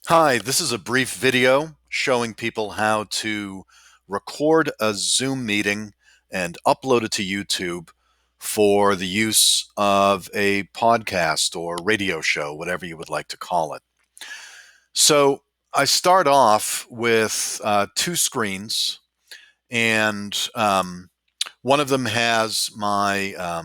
Hi, this is a brief video showing people how to record a Zoom meeting and upload it to YouTube for the use of a podcast or radio show, whatever you would like to call it. So I start off with two screens, and one of them has my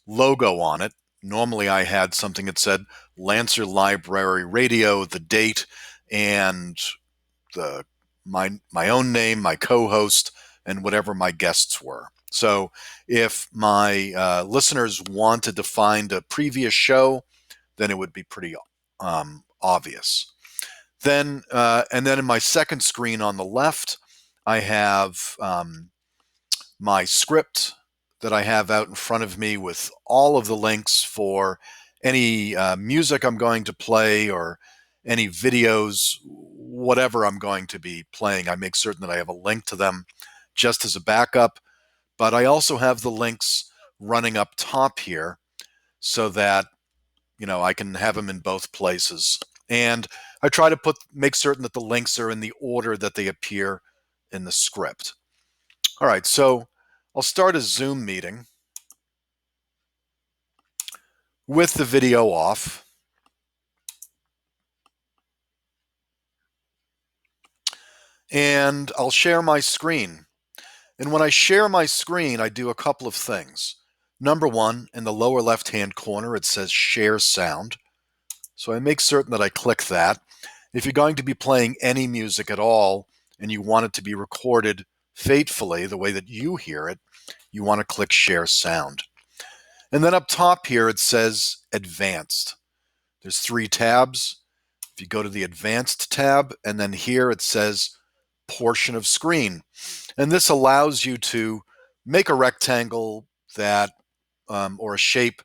logo on it. Normally, I had something that said Lancer Library Radio, the date, and the my own name, my co-host, and whatever my guests were. So, if my listeners wanted to find a previous show, then it would be pretty obvious. And then in my second screen on the left, I have my script that I have out in front of me with all of the links for any music I'm going to play or any videos, whatever I'm going to be playing. I make certain that I have a link to them just as a backup, but I also have the links running up top here so that I can have them in both places. And I try to make certain that the links are in the order that they appear in the script. All right, so I'll start a Zoom meeting with the video off. And I'll share my screen. And when I share my screen, I do a couple of things. Number one, in the lower left-hand corner, it says Share Sound. So I make certain that I click that. If you're going to be playing any music at all and you want it to be recorded faithfully, the way that you hear it, you want to click Share Sound. And then up top here, it says Advanced. There's three tabs. If you go to the Advanced tab, and then here it says Portion of Screen. And this allows you to make a rectangle that, or a shape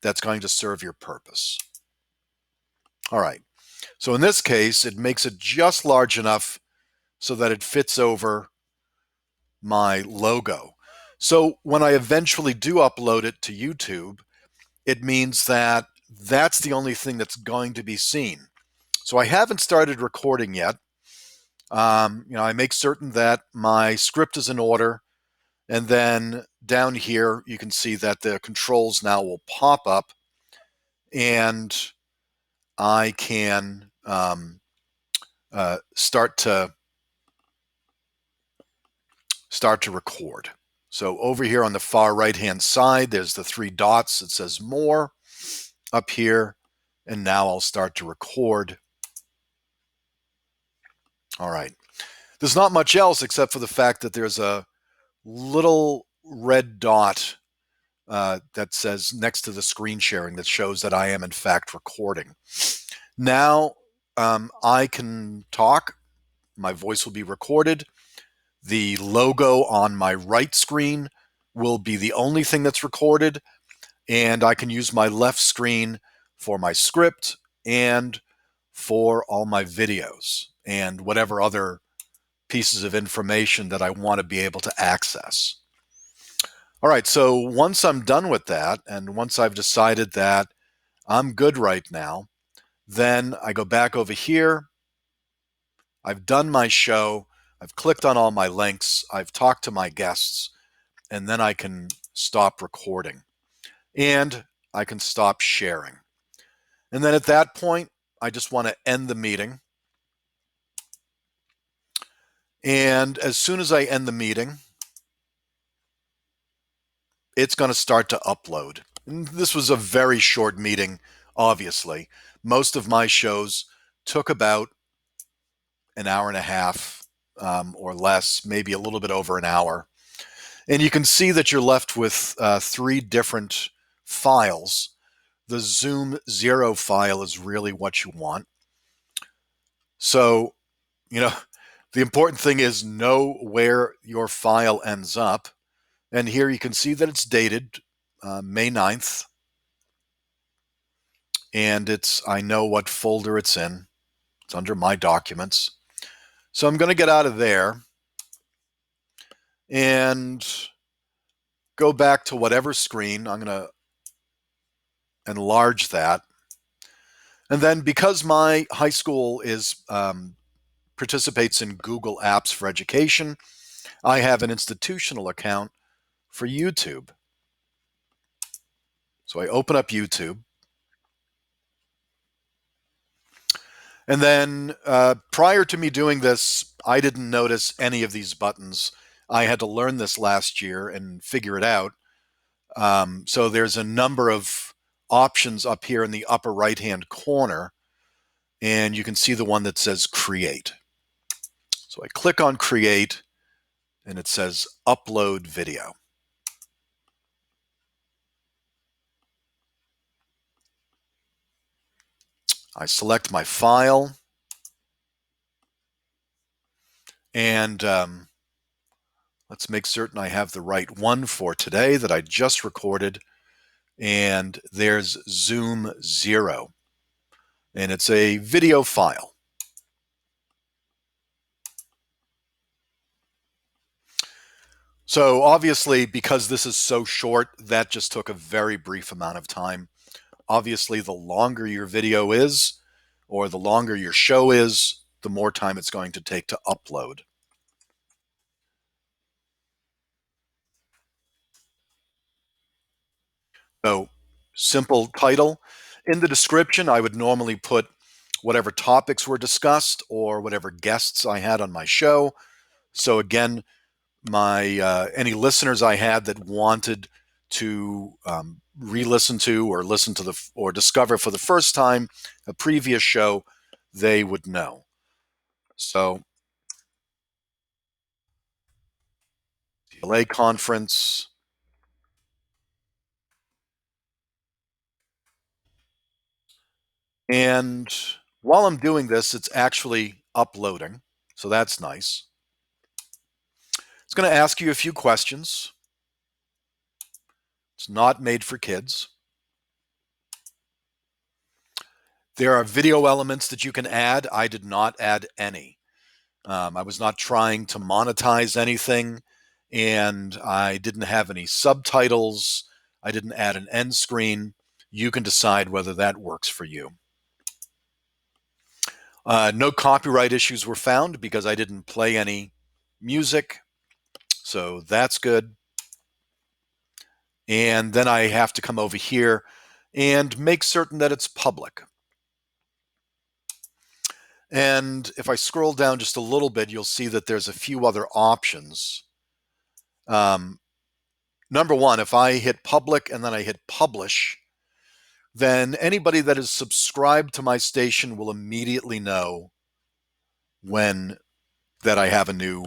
that's going to serve your purpose. All right. So in this case, it makes it just large enough so that it fits over my logo. So when I eventually do upload it to YouTube, it means that that's the only thing that's going to be seen. So I haven't started recording yet. I make certain that my script is in order. And then down here, you can see that the controls now will pop up and I can start to record. So over here on the far right-hand side, there's the three dots. It says More up here. And now I'll start to record. All right. There's not much else except for the fact that there's a little red dot that says next to the screen sharing that shows that I am in fact recording. Now I can talk. My voice will be recorded. The logo on my right screen will be the only thing that's recorded, and I can use my left screen for my script and for all my videos and whatever other pieces of information that I want to be able to access. All right, so once I'm done with that, and once I've decided that I'm good right now, then I go back over here. I've done my show. I've clicked on all my links. I've talked to my guests, and then I can stop recording and I can stop sharing. And then at that point, I just want to end the meeting. And as soon as I end the meeting, it's going to start to upload. And this was a very short meeting, obviously. Most of my shows took about an hour and a half or less, maybe a little bit over an hour. And you can see that you're left with three different files. The Zoom 0 file is really what you want. So, the important thing is know where your file ends up. And here you can see that it's dated May 9th. And I know what folder it's in. It's under my documents. So I'm going to get out of there and go back to whatever screen. I'm going to enlarge that. And then because my high school participates in Google Apps for Education, I have an institutional account for YouTube. So I open up YouTube. And then prior to me doing this, I didn't notice any of these buttons. I had to learn this last year and figure it out. So there's a number of options up here in the upper right-hand corner, and you can see the one that says Create. So I click on Create, and it says Upload Video. I select my file, and let's make certain I have the right one for today that I just recorded. And there's Zoom 0, and it's a video file. So obviously, because this is so short, that just took a very brief amount of time. Obviously, the longer your video is, or the longer your show is, the more time it's going to take to upload. So, simple title. In the description, I would normally put whatever topics were discussed or whatever guests I had on my show. So again, any listeners I had that wanted to re-listen to or listen to or discover for the first time a previous show, they would know. So, CLA Conference. And while I'm doing this, it's actually uploading. So that's nice. It's going to ask you a few questions. It's not made for kids. There are video elements that you can add. I did not add any. I was not trying to monetize anything, and I didn't have any subtitles. I didn't add an end screen. You can decide whether that works for you. No copyright issues were found because I didn't play any music, so that's good. And then I have to come over here and make certain that it's public. And if I scroll down just a little bit, you'll see that there's a few other options. Number one, if I hit public and then I hit publish, then anybody that is subscribed to my station will immediately know when that I have a new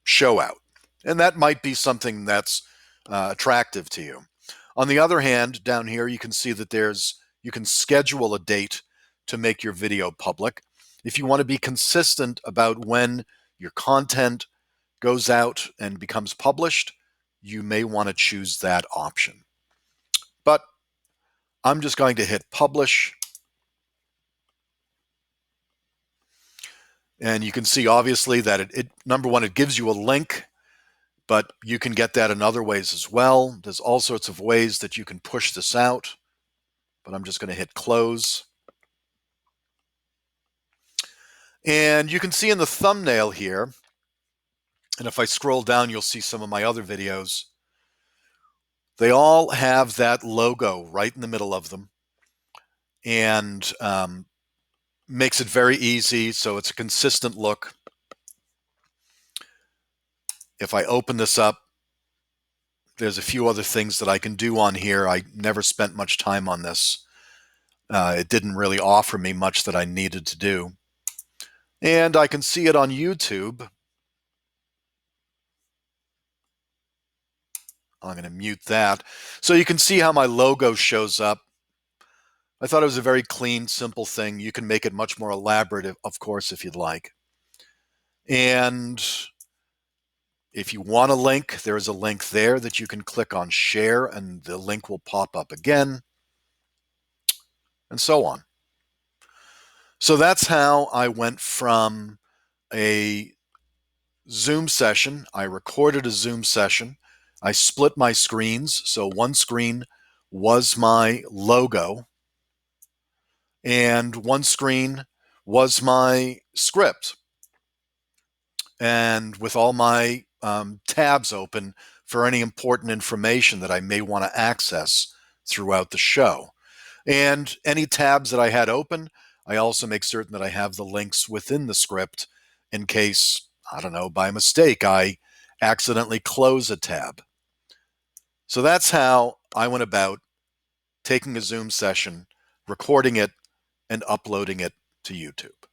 show out. And that might be something that's attractive to you. On the other hand, down here, you can see that you can schedule a date to make your video public. If you want to be consistent about when your content goes out and becomes published, you may want to choose that option. But I'm just going to hit publish. And you can see obviously that number one, it gives you a link, but you can get that in other ways as well. There's all sorts of ways that you can push this out, but I'm just going to hit close. And you can see in the thumbnail here, and if I scroll down, you'll see some of my other videos. They all have that logo right in the middle of them, and makes it very easy, so it's a consistent look. If I open this up, there's a few other things that I can do on here. I never spent much time on this. It didn't really offer me much that I needed to do. And I can see it on YouTube. I'm going to mute that. So you can see how my logo shows up. I thought it was a very clean, simple thing. You can make it much more elaborate, of course, if you'd like. And if you want a link, there is a link there that you can click on share, and the link will pop up again, and so on. So that's how I went from a Zoom session. I recorded a Zoom session. I split my screens. So one screen was my logo, And one screen was my script, and with all my tabs open for any important information that I may want to access throughout the show. And any tabs that I had open, I also make certain that I have the links within the script in case, I don't know, by mistake, I accidentally close a tab. So that's how I went about taking a Zoom session, recording it, and uploading it to YouTube.